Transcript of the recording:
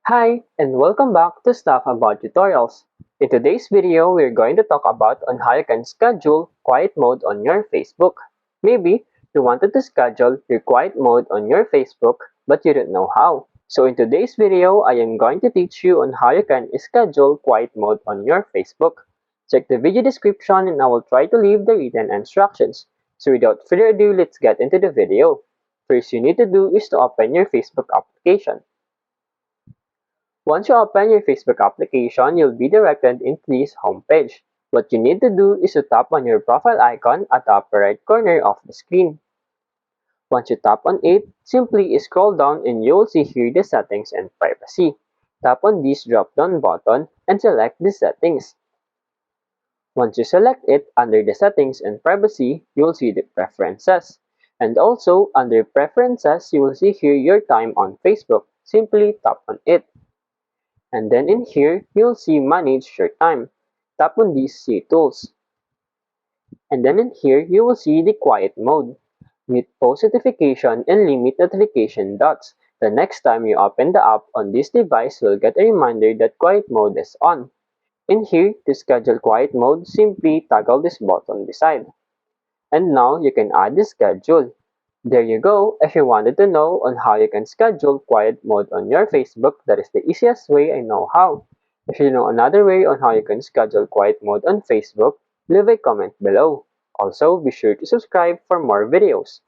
Hi, and welcome back to Stuff About Tutorials. In today's video, we're going to talk about on how you can schedule quiet mode on your Facebook. Maybe you wanted to schedule your quiet mode on your Facebook, but you don't know how. So in today's video, I am going to teach you on how you can schedule quiet mode on your Facebook. Check the video description and I will try to leave the written instructions. So without further ado, let's get into the video. First you need to do is to open your Facebook application. Once you open your Facebook application, you'll be directed into this homepage. What you need to do is to tap on your profile icon at the upper right corner of the screen. Once you tap on it, simply scroll down and you'll see here the settings and privacy. Tap on this drop down button and select the settings. Once you select it, under the settings and privacy, you'll see the preferences. And also, under preferences, you will see here your time on Facebook. Simply tap on it. And then in here, you'll see Manage Your Time. Tap on these See Tools. And then in here, you will see the Quiet Mode. Mute post notification and limit notification dots. The next time you open the app on this device, you'll get a reminder that Quiet Mode is on. In here, to schedule Quiet Mode, simply toggle this button beside. And now you can add the schedule. There you go. If you wanted to know on how you can schedule quiet mode on your Facebook, that is the easiest way I know how. If you know another way on how you can schedule quiet mode on Facebook, leave a comment below. Also, be sure to subscribe for more videos.